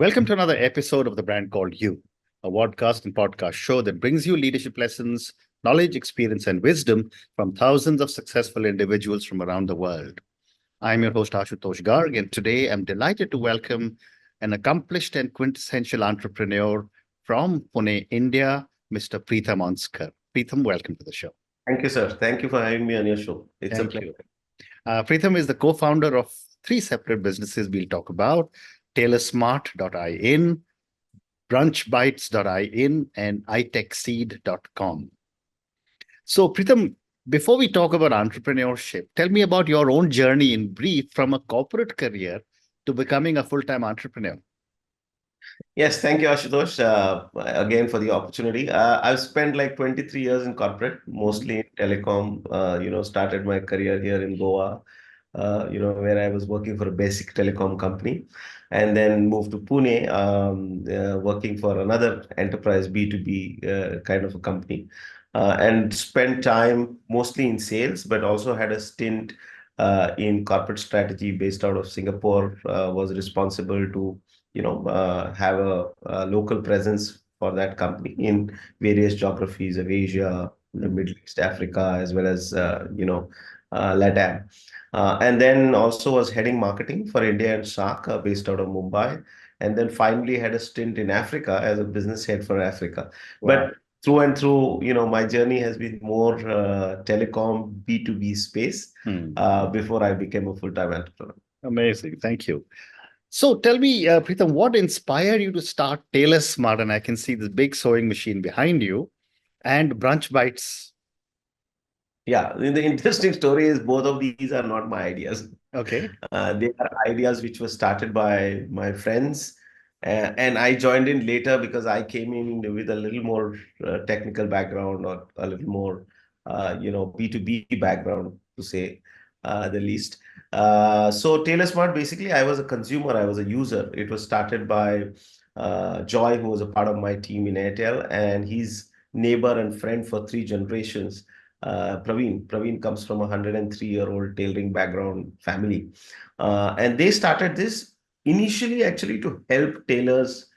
Welcome to another episode of The Brand Called You, a podcast and podcast show that brings you leadership lessons, knowledge, experience, and wisdom from thousands of successful individuals from around the world. I'm your host, Ashutosh Garg, and today I'm delighted to welcome an accomplished and quintessential entrepreneur from Pune, India, Mr. Pritam Onsker. Pritam, welcome to the show. Thank you, sir. Thank you for having me on your show. It's a Thank pleasure. you. Pritam is the co-founder of three separate businesses we'll talk about: Tailorsmart.in, Brunchbites.in, and Itechseed.com. So, Pritam, before we talk about entrepreneurship, tell me about your own journey in brief from a corporate career to becoming a full-time entrepreneur. Yes, thank you, Ashutosh, again for the opportunity. I've spent like 23 years in corporate, mostly in telecom. Started my career here in Goa, where I was working for a basic telecom company, and then moved to Pune, working for another enterprise B2B kind of a company, and spent time mostly in sales, but also had a stint in corporate strategy based out of Singapore. Was responsible to have a local presence for that company in various geographies of Asia, the Middle East, Africa, as well as LATAM. And then also was heading marketing for India and SAARC based out of Mumbai. And then finally had a stint in Africa as a business head for Africa. Wow. But through and through, my journey has been more telecom B2B space before I became a full-time entrepreneur. Amazing. Thank you. So tell me, Pritam, what inspired you to start Tailorsmart? And I can see this big sewing machine behind you and Brunch Bites. Yeah, the interesting story is both of these are not my ideas. Okay. They are ideas which were started by my friends, and I joined in later because I came in with a little more technical background or a little more, B2B background to say the least. So Tailorsmart, basically, I was a consumer, I was a user. It was started by Joy, who was a part of my team in Airtel, and his neighbor and friend for 3 generations. Praveen. Praveen comes from a 103-year-old tailoring background family. And they started this initially actually to help tailors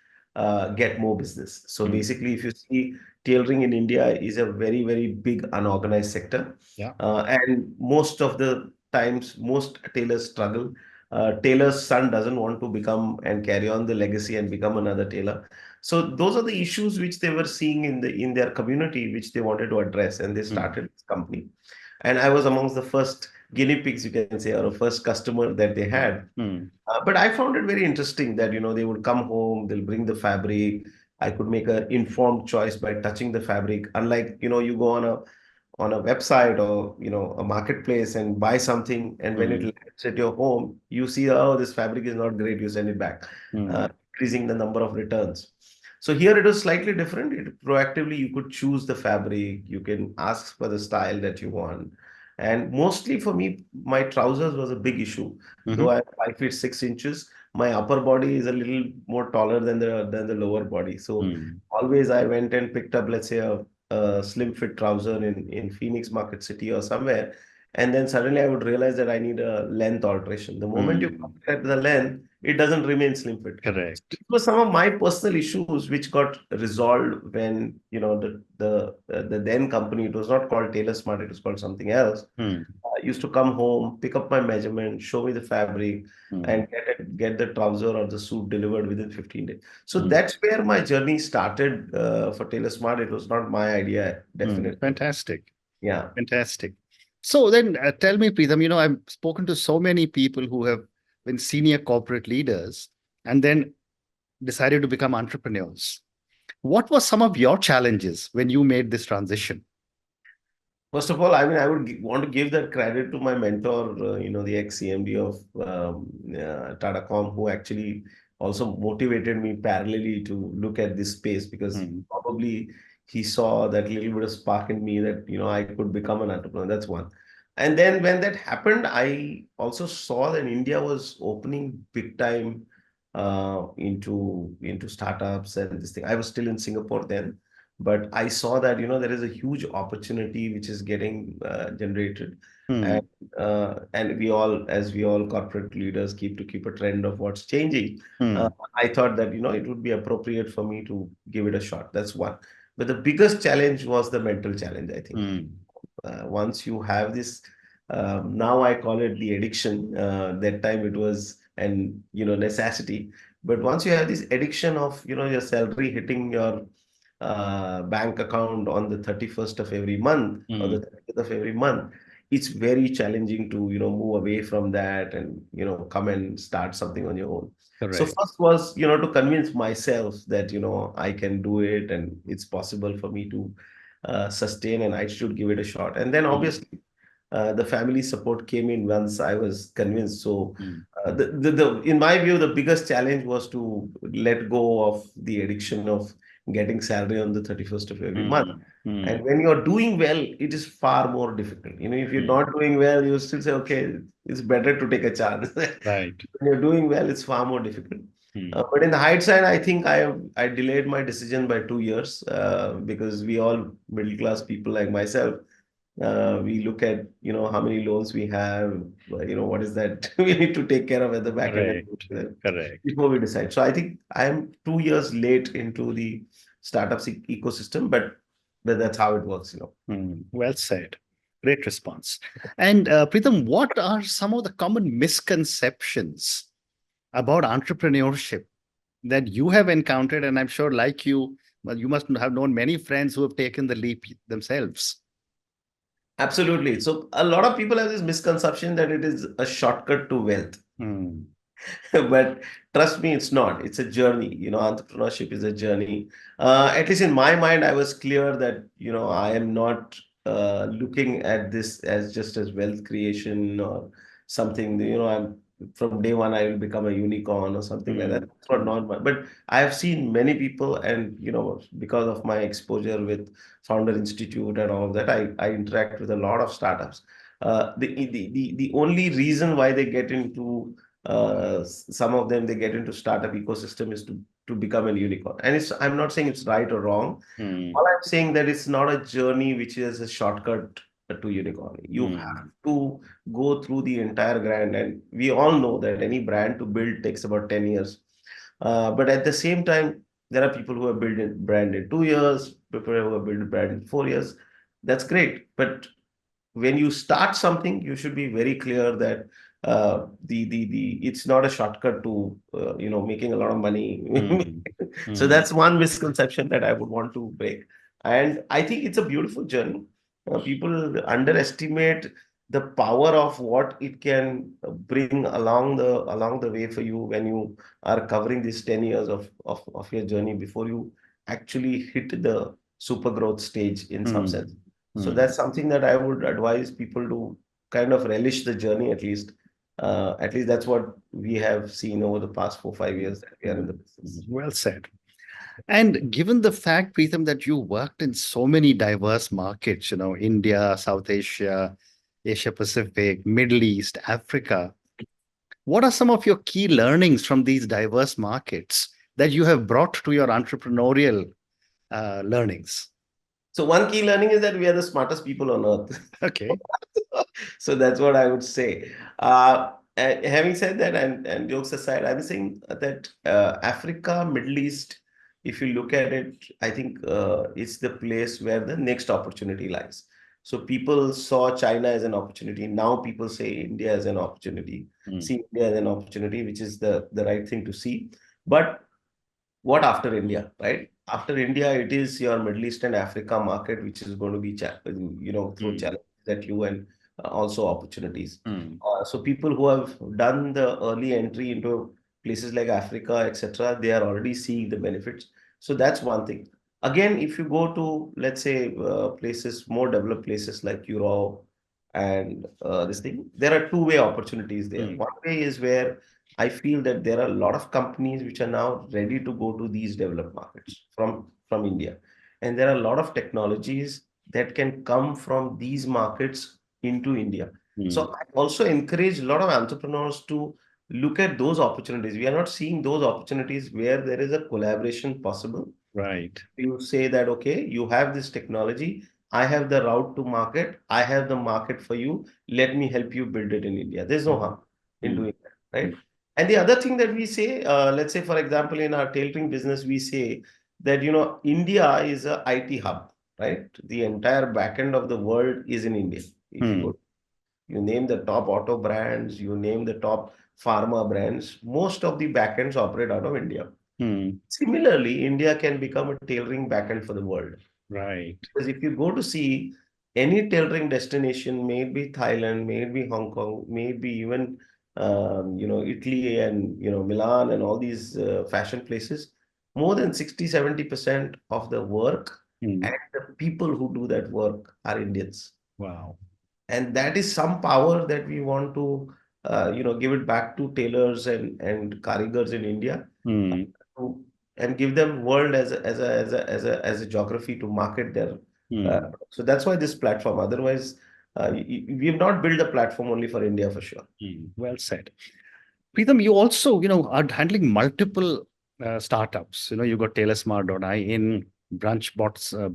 get more business. So basically, if you see, tailoring in India is a very, very big unorganized sector. Yeah. And most of the times, most tailors struggle. Tailor's son doesn't want to become and carry on the legacy and become another tailor. So those are the issues which they were seeing in their community, which they wanted to address, and they started this company. And I was amongst the first guinea pigs, you can say, or a first customer that they had. But I found it very interesting that they would come home, they'll bring the fabric. I could make an informed choice by touching the fabric. Unlike you go on a website or a marketplace and buy something, and when it lands at your home, you see, oh, this fabric is not great, you send it back, increasing the number of returns. So here it was slightly different. Proactively, you could choose the fabric, you can ask for the style that you want. And mostly for me, my trousers was a big issue. Though I'm 5 feet 6 inches, my upper body is a little more taller than the lower body. So always I went and picked up, let's say, a slim fit trouser in Phoenix Market City or somewhere. And then suddenly I would realize that I need a length alteration. The moment you compare the length, it doesn't remain slim fit. Correct. It was some of my personal issues which got resolved when the then company, it was not called Tailorsmart, it was called something else. I used to come home, pick up my measurement, show me the fabric, and get the trouser or the suit delivered within 15 days. So that's where my journey started for Tailorsmart. It was not my idea, definitely. Fantastic. Yeah. Fantastic. So then tell me, Pritam, I've spoken to so many people who have been senior corporate leaders and then decided to become entrepreneurs. What were some of your challenges when you made this transition? First of all, I mean, I would want to give that credit to my mentor, the ex-CMD of Tata.com, who actually also motivated me parallelly to look at this space, because probably he saw that little bit of spark in me that, I could become an entrepreneur. That's one. And then when that happened, I also saw that India was opening big time into startups and this thing. I was still in Singapore then. But I saw that, there is a huge opportunity which is getting generated. And Hmm. and as we all corporate leaders keep a trend of what's changing, uh, Hmm. I thought that, it would be appropriate for me to give it a shot. That's one. But the biggest challenge was the mental challenge, I think. Hmm. Once you have this, now I call it the addiction. That time it was an necessity. But once you have this addiction of your salary hitting your bank account on the 31st of every month or the Hmm. 30th of every month, it's very challenging to move away from that and come and start something on your own. So Correct. first was to convince myself that I can do it and it's possible for me to sustain, and I should give it a shot. And then Hmm. obviously the family support came in once I was convinced. So Hmm. in my view, the biggest challenge was to let go of the addiction of getting salary on the 31st of every month. Hmm. Hmm. And when you're doing well, it is far more difficult. If you're Hmm. not doing well, you still say, okay, it's better to take a chance. Right. When you're doing well, it's far more difficult. Hmm. But in the hindsight, I think I delayed my decision by 2 years because we all middle class people like myself, we look at how many loans we have, what is that we need to take care of at the back end Correct. Correct. before we decide. So I think I am 2 years late into the startups ecosystem, but that's how it works. Hmm. Well said. Great response. And Pritam, what are some of the common misconceptions about entrepreneurship that you have encountered? And I'm sure, like you, well, you must have known many friends who have taken the leap themselves. Absolutely. So a lot of people have this misconception that it is a shortcut to wealth. Hmm. But trust me, it's not. It's a journey. Entrepreneurship is a journey. At least in my mind, I was clear that, I am not looking at this as just as wealth creation or something. I'm from day one, I will become a unicorn or something like that. Hmm. That's not my, but I have seen many people, and, because of my exposure with Founder Institute and all of that, I interact with a lot of startups. The only reason why they get into some of them, they get into startup ecosystem is to become a unicorn. And I'm not saying it's right or wrong. Hmm. All I'm saying that it's not a journey which is a shortcut to unicorn. You have Hmm. to go through the entire grind, and we all know that any brand to build takes about 10 years. But at the same time, there are people who have built a brand in 2 years, people who have built a brand in 4 years. That's great, but when you start something, you should be very clear that the it's not a shortcut to making a lot of money. Hmm. So Hmm. that's one misconception that I would want to break. And I think it's a beautiful journey. People underestimate the power of what it can bring along the way for you when you are covering these 10 years of your journey before you actually hit the super growth stage in some Hmm. sense. So Hmm. that's something that I would advise people to kind of relish the journey at least. At least that's what we have seen over the past 4, 5 years that we are in Hmm. the business. Well said. And given the fact, Preetham, that you worked in so many diverse markets, India, South Asia, Asia Pacific, Middle East, Africa, what are some of your key learnings from these diverse markets that you have brought to your entrepreneurial learnings? So one key learning is that we are the smartest people on earth. Okay. So that's what I would say. And having said that, and jokes aside, I'm saying that Africa, Middle East, if you look at it, I think it's the place where the next opportunity lies. So people saw China as an opportunity. Now people say India as an opportunity. Hmm. See India as an opportunity, which is the right thing to see. But what after India, right? After India, it is your Middle East and Africa market, which is going to be, through Hmm. challenges that you and also opportunities. Hmm. So people who have done the early entry into places like Africa, etc., they are already seeing the benefits. So that's one thing. Again, if you go to, let's say, places, more developed places like Europe and this thing, there are two-way opportunities there. Hmm. One way is where I feel that there are a lot of companies which are now ready to go to these developed markets from India. And there are a lot of technologies that can come from these markets into India. Hmm. So I also encourage a lot of entrepreneurs to look at those opportunities. We are not seeing those opportunities where there is a collaboration possible. Right. You say that, okay, you have this technology, I have the route to market, I have the market for you, let me help you build it in India. There's no harm in Mm. doing that, right? And the other thing that we say, let's say, for example, in our tailoring business, we say that, India is a IT hub, right? The entire backend of the world is in India. If you Mm. go, you name the top auto brands, you name the top pharma brands, most of the backends operate out of India. Mm. Similarly, India can become a tailoring backend for the world. Right. Because if you go to see any tailoring destination, maybe Thailand, maybe Hong Kong, maybe even Italy and Milan and all these fashion places, more than 60-70% of the work Mm. and the people who do that work are Indians. Wow. And that is some power that we want to give it back to tailors and karigars in India, Mm. to, and give them world as a geography to market their. Mm. So that's why this platform. Otherwise, we have not built a platform only for India for sure. Mm. Well said. Pritam, you also, are handling multiple startups. You got Tailorsmart.in,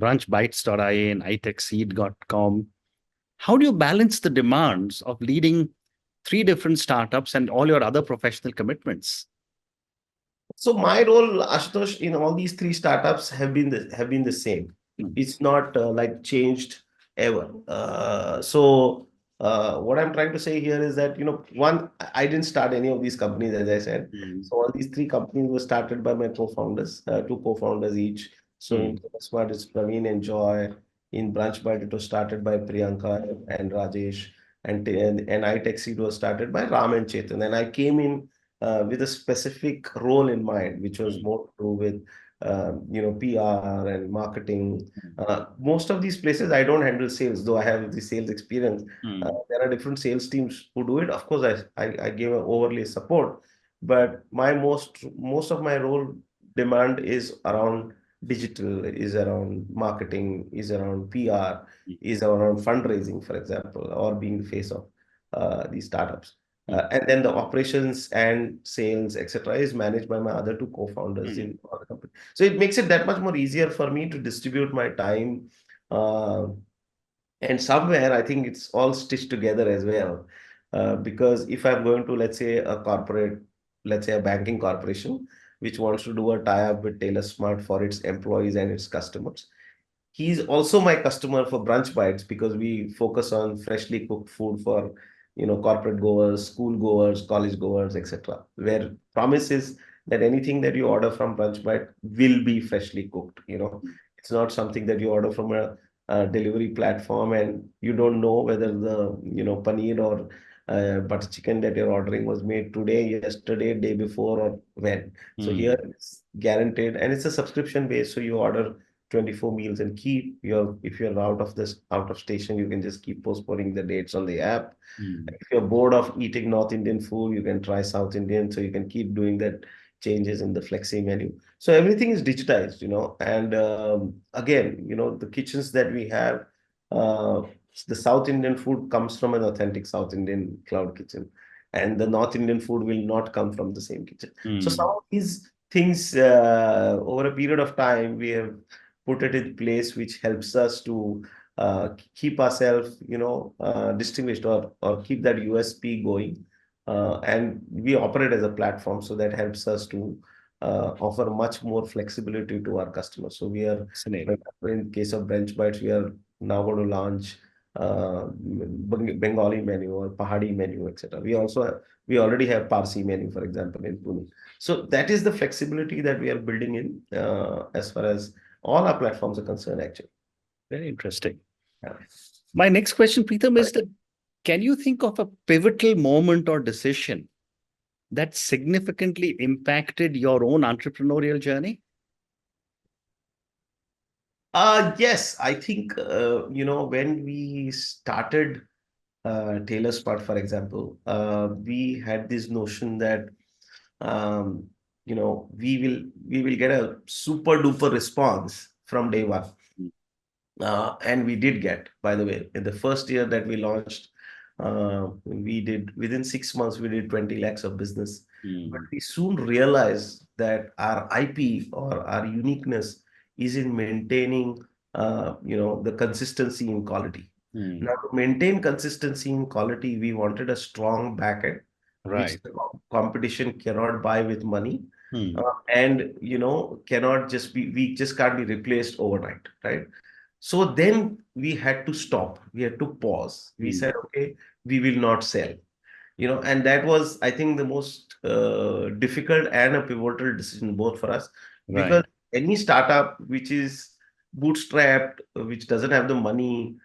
Brunchbites.in, Itechseed.com. How do you balance the demands of leading three different startups and all your other professional commitments? So my role, Ashutosh, in all these three startups have been the same. Mm. It's not like changed ever. What I'm trying to say here is that, one, I didn't start any of these companies, as I said. Mm. So all these three companies were started by my co-founders, two co-founders each. So in Mm. Tailorsmart, it's Praveen and Joy. In Brunchbite, it was started by Priyanka and Rajesh. And Itechseed was started by Ram and Chetan. And I came in with a specific role in mind, which was Mm. more to do with PR and marketing. Most of these places I don't handle sales, though I have the sales experience. Mm. There are different sales teams who do it. Of course, I give an overlay support, but my most of my role demand is around digital, is around marketing, is around PR, Mm. is around fundraising, for example, or being the face of these startups. Mm. And then the operations and sales, etc., is managed by my other two co-founders Mm. in other company. So it makes it that much more easier for me to distribute my time. Uh, and somewhere I think it's all stitched together as well. Because if I'm going to, let's say, a corporate, let's say a banking corporation, which wants to do a tie-up with Tailorsmart for its employees and its customers, he's also my customer for Brunchbites because we focus on freshly cooked food for corporate goers, school goers, college goers, etc. Where promise is that anything that you order from Brunchbite will be freshly cooked. It's not something that you order from a delivery platform and you don't know whether the paneer or butter chicken that you're ordering was made today, yesterday, day before, or when. So here Mm. it's guaranteed, and it's a subscription base. So you order 24 meals and keep your, if you're out of station, you can just keep postponing the dates on the app. Mm. If you're bored of eating North Indian food, you can try South Indian, so you can keep doing that changes in the flexi menu. So everything is digitized, and again, the kitchens that we have, uh, the South Indian food comes from an authentic South Indian cloud kitchen, and the North Indian food will not come from the same kitchen. So some Mm. of these things, over a period of time, we have put it in place, which helps us to keep ourselves, distinguished, or keep that USP going. And we operate as a platform, so that helps us to offer much more flexibility to our customers. So we are, for Fascinating. example, in case of Brunchbites, we are now going to launch Bengali menu or Pahadi menu, etc. We already have Parsi menu, for example, in Pune. So that is the flexibility that we are building in, as far as all our platforms are concerned, actually. Very interesting. Yeah. My next question, Pritam, is that can you think of a pivotal moment or decision that significantly impacted your own entrepreneurial journey? Yes, I think, when we started Tailorsmart, for example, we had this notion that, um, we will get a super duper response from day one. And we did get, by the way, in the first year that we launched, we did, within 6 months, we did 20 lakhs of business. But Mm. we soon realized that our IP or our uniqueness is in maintaining, the consistency in quality. Hmm. Now, to maintain consistency in quality, we wanted a strong backend, which Right. the competition cannot buy with money, Hmm. and cannot just be, we just can't be replaced overnight, right? So then we had to stop. We had to pause. We Hmm. said, okay, we will not sell. And that was, I think, the most difficult and a pivotal decision both for us, because Right. any startup which is bootstrapped, which doesn't have the money,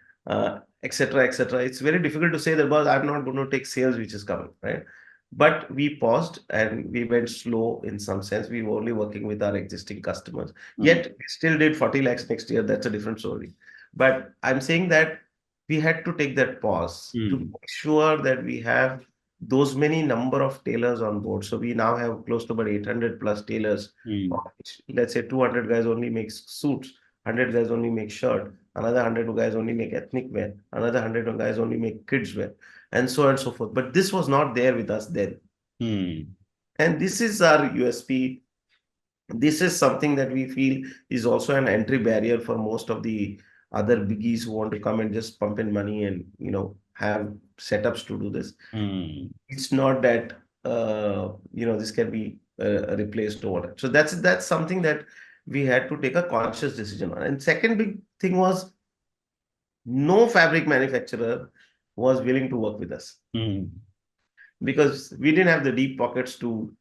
etc., etc., it's very difficult to say that, well, I'm not going to take sales which is coming, right? But we paused and we went slow in some sense. We were only working with our existing customers. Hmm. Yet we still did 40 lakhs next year. That's a different story. But I'm saying that we had to take that pause to Hmm. make sure that we have those many number of tailors on board. So we now have close to about 800 plus tailors, Hmm. of which, let's say 200 guys only make suits, 100 guys only make shirt, another 100 guys only make ethnic wear, another 100 guys only make kids wear, and so on and so forth. But this was not there with us then. Hmm. And this is our USP. This is something that we feel is also an entry barrier for most of the other biggies who want to come and just pump in money and have setups to do this. Hmm. It's not that this can be replaced overnight. So that's something that we had to take a conscious decision on. And second big thing was, no fabric manufacturer was willing to work with us, Hmm. because we didn't have the deep pockets to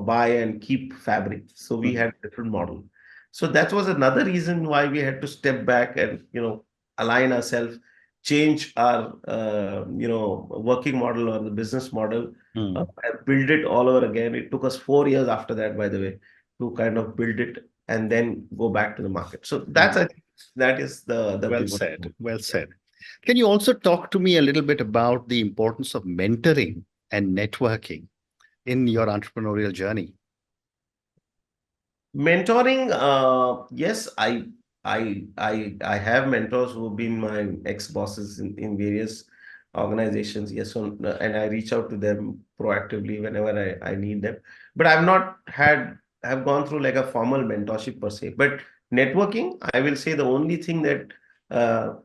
buy and keep fabric, so we Hmm. had a different model. So that was another reason why we had to step back and align ourselves, change our working model or the business model, Hmm. and build it all over again. It took us 4 years after that, by the way, to kind of build it and then go back to the market. So that's, Hmm. I think, that is the Well pivot. said. Well said. Can you also talk to me a little bit about the importance of mentoring and networking in your entrepreneurial journey? Mentoring, yes, I have mentors who have been my ex-bosses in various organizations. Yes, so, and I reach out to them proactively whenever I need them. But I've not have gone through like a formal mentorship per se. But networking, I will say the only thing that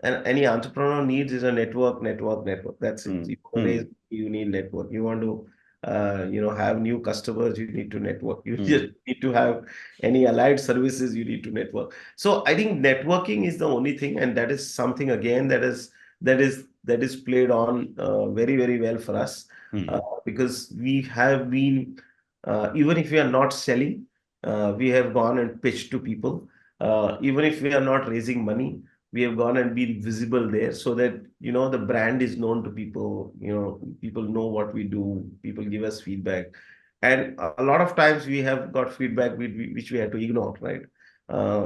any entrepreneur needs is a network, network, network. That's it. Hmm. You want to Hmm. raise, you need network. You want to have new customers, you need to network. You Hmm. just need to have any allied services, you need to network. So I think networking is the only thing, and that is something again that is played on very very well for us, Hmm. because we have been, even if we are not selling, we have gone and pitched to people. Even if we are not raising money, we have gone and been visible there, so that the brand is known to people. People know what we do, people give us feedback, and a lot of times we have got feedback which we had to ignore, right?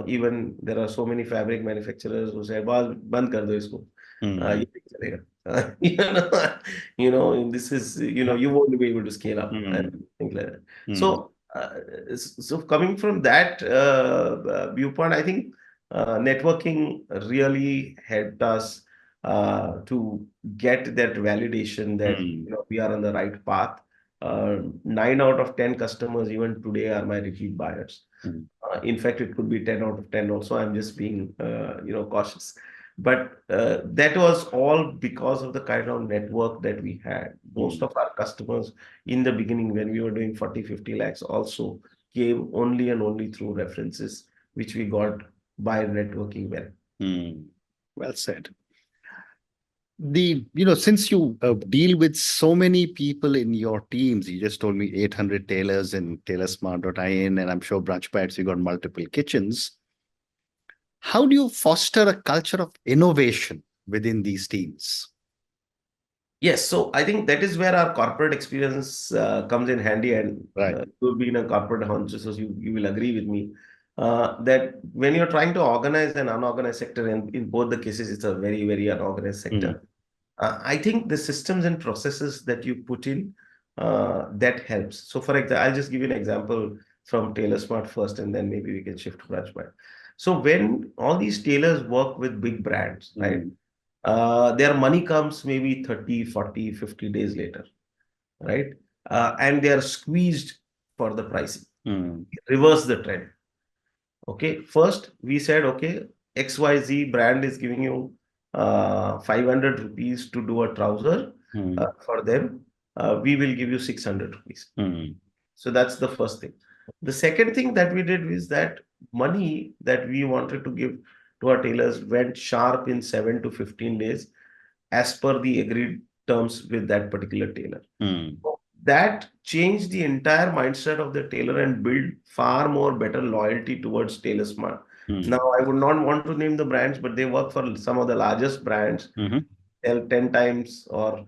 Even there are so many fabric manufacturers who say, "Well, band kar do isko. Hmm. Ye nahi chalega." This is, you won't be able to scale up and Hmm. things like that. Hmm. So coming from that viewpoint, I think networking really helped us to get that validation that Hmm. we are on the right path. 9 out of 10 customers even today are my repeat buyers. Hmm. In fact, it could be 10 out of 10 also. I'm just being, cautious. But that was all because of the kind of network that we had. Most Hmm. of our customers in the beginning, when we were doing 40, 50 lakhs, also came only and only through references, which we got by networking well. Hmm. Well said. Since you deal with so many people in your teams, you just told me 800 tailors in Tailorsmart.in, and I'm sure Brunchbites, you got multiple kitchens. How do you foster a culture of innovation within these teams? Yes, so I think that is where our corporate experience comes in handy, and Right. you've been a corporate hunter, so you will agree with me that when you're trying to organize an unorganized sector, and in both the cases, it's a very, very unorganized Hmm. sector. I think the systems and processes that you put in, that helps. So, for example, I'll just give you an example from Tailorsmart first, and then maybe we can shift to Brunchbite. So, when all these tailors work with big brands, right? Hmm. Their money comes maybe 30, 40, 50 days later, right? And they are squeezed for the pricing. Hmm. Reverse the trend. Okay, first we said, okay, XYZ brand is giving you 500 rupees to do a trouser Mm, for them. We will give you 600 rupees. mm, So that's the first thing. The second thing that we did is that money that we wanted to give to our tailors went sharp in 7 to 15 days as per the agreed terms with that particular tailor. mm, That changed the entire mindset of the tailor and built far more better loyalty towards Tailorsmart. Now, mm, I would not want to name the brands, but they work for some of the largest brands, mhm. sell 10 times or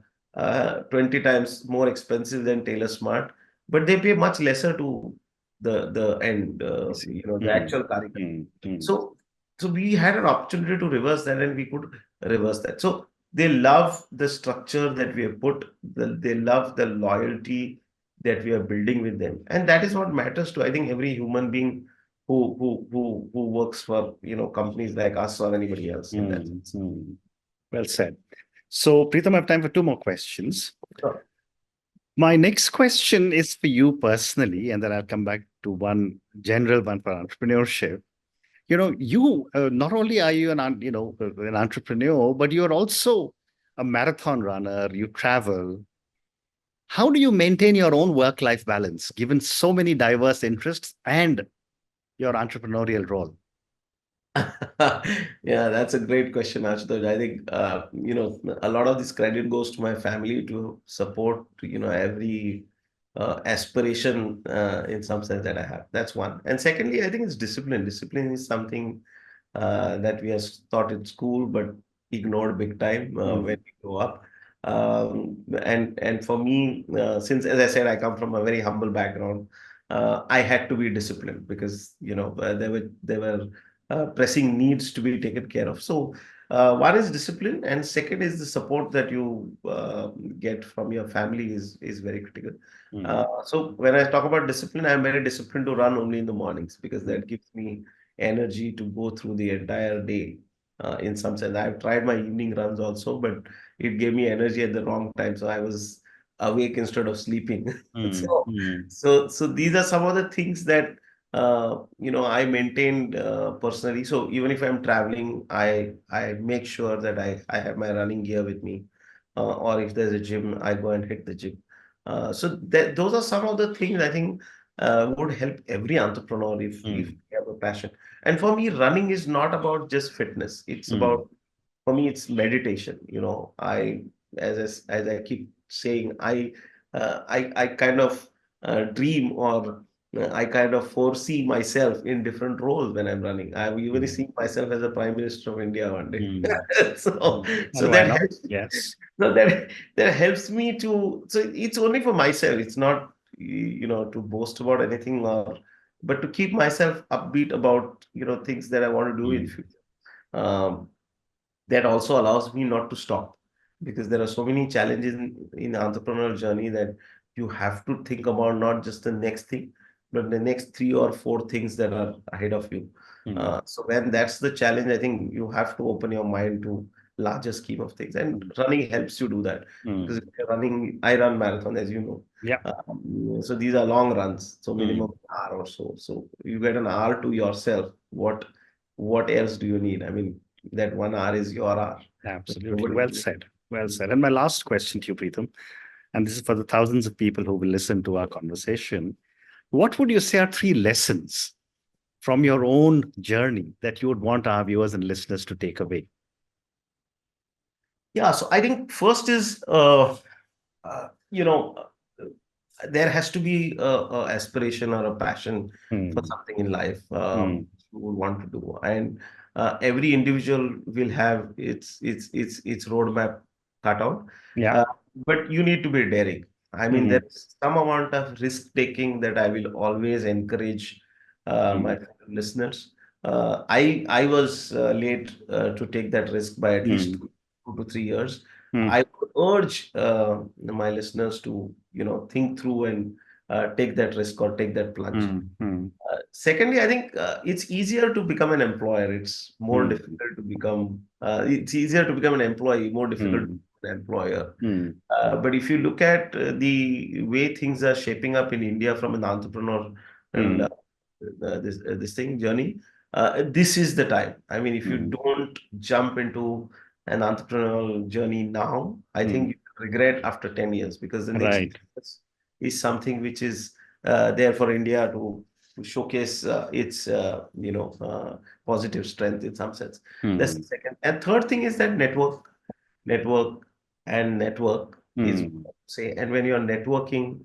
20 times more expensive than Tailorsmart, but they pay much lesser to the end, I see. the actual Karigar. Mm, mm, So, so we had an opportunity to reverse that, and we could reverse that. So they love the structure that we have put. They love the loyalty that we are building with them, and that is what matters to, I think, every human being who works for companies like us or anybody else in that mm, sense. mm. Well said. So, Pritam, I have time for two more questions. Sure. My next question is for you personally, and then I'll come back to one general one for entrepreneurship. You not only are you an entrepreneur, but you're also a marathon runner. You travel. How do you maintain your own work-life balance, given so many diverse interests and your entrepreneurial role? Yeah, that's a great question, Ashutosh. I think a lot of this credit goes to my family to support every aspiration in some sense that I have. That's one. And secondly, I think it's discipline. Discipline is something that we are taught in school but ignored big time when Mm, we grow up. And for me, since as I said, I come from a very humble background, I had to be disciplined because there were pressing needs to be taken care of. So one is discipline, and second is the support that you get from your family is very critical. mm, So when I talk about discipline, I'm very disciplined to run only in the mornings because mm, that gives me energy to go through the entire day. In some sense, I've tried my evening runs also, but it gave me energy at the wrong time, so I was awake instead of sleeping. mm, So, mm, so these are some of the things that I maintained personally. So even if I'm traveling, I make sure that I have my running gear with me, or if there's a gym, I go and hit the gym. So that those are some of the things I think would help every entrepreneur if mm, they have a passion. And for me, running is not about just fitness. It's mm, about, for me, it's meditation. As I keep saying, I kind of dream, or I kind of foresee myself in different roles when I'm running. I'm even mm, seeing myself as a Prime Minister of India one day. mm, so, mm. so And why that not? helps. Yes. So that helps me to. So it's only for myself. It's not to boast about anything, or but to keep myself upbeat about things that I want to do in Mm, future. Um, that also allows me not to stop, because there are so many challenges in the entrepreneurial journey that you have to think about not just the next thing, but the next three or four things that are ahead of you. mm, So when that's the challenge, I think you have to open your mind to larger scheme of things, and mm, running helps you do that. Because mm. if you're running, I run marathon, as you know. Yeah. So these are long runs, so minimum Mm, an hour or so. So you get an hour to yourself. What else do you need? I mean, that 1 hour is your hour. But absolutely. nobody. Well said. Well said. And my last question to you, Preetham, and this is for the thousands of people who will listen to our conversation. What would you say are three lessons from your own journey that you would want our viewers and listeners to take away? Yeah, so I think first is uh, you know uh, there has to be a aspiration or a passion for Mm, something in life mm, you would want to do, and every individual will have its roadmap cut out, yeah. uh, but you need to be daring. I mean, Mm, there's some amount of risk taking that I will always encourage my mm, fellow listeners. I was late to take that risk by at least mm, 2 to 3 years. mm, I would urge my listeners to think through and take that risk or take that plunge. mm, mm, Secondly, I think it's easier to become an employer. It's more mm, difficult to become. It's easier to become an employee, more difficult to mm, become an employer. mm, But if you look at the way things are shaping up in India from an entrepreneur and mm, this thing journey, this is the time. I mean, if you Mm. don't jump into an entrepreneurial journey now, I think Mm. you regret after 10 years, because the next 10 Right. years is something which is there for India to showcase its positive strength in some sense. That's the Mm. second. And third thing is that network, and network is what Mm. I say. And when you're networking,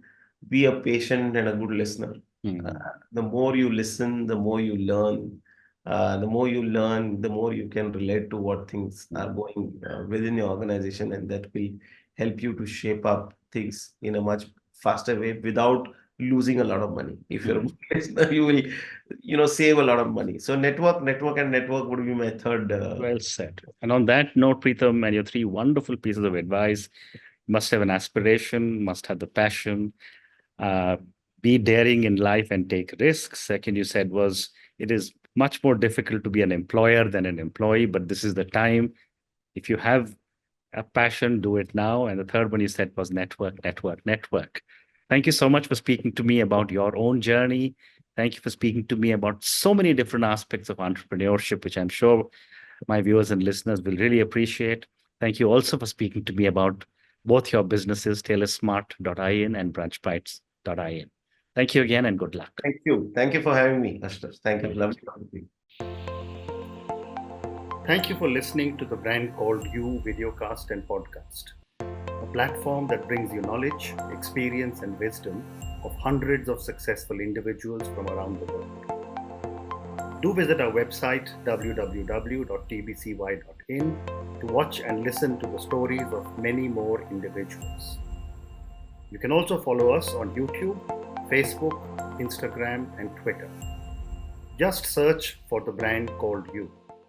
be a patient and a good listener. Uh, Mm. the more you listen, the more you learn. The more you learn, the more you can relate to what things are Mm. going within your organization, and that will help you to shape up things in a much faster way without losing a lot of money. If you're a Mm. good listener, you will, save a lot of money. So network would be my third. Well said. And on that note, Pritam, and your three wonderful pieces of advice, must have an aspiration, must have the passion, uh, be daring in life and take risks. Second, you said was it is much more difficult to be an employer than an employee, but this is the time. If you have a passion, do it now. And the third one you said was network, network, network. Thank you so much for speaking to me about your own journey. Thank you for speaking to me about so many different aspects of entrepreneurship, which I'm sure my viewers and listeners will really appreciate. Thank you also for speaking to me about both your businesses, Tailorsmart.in and Brunchbites.in. Thank you again and good luck. Thank you. Thank you for having me, Ashtar. Thank you. Thank Lovely you. talking to you. Thank you for listening to the Brand Called You videocast and podcast, a platform that brings you knowledge, experience, and wisdom of hundreds of successful individuals from around the world. Do visit our website www.tbcy.in to watch and listen to the stories of many more individuals. You can also follow us on YouTube, Facebook, Instagram, and Twitter. Just search for the brand called You.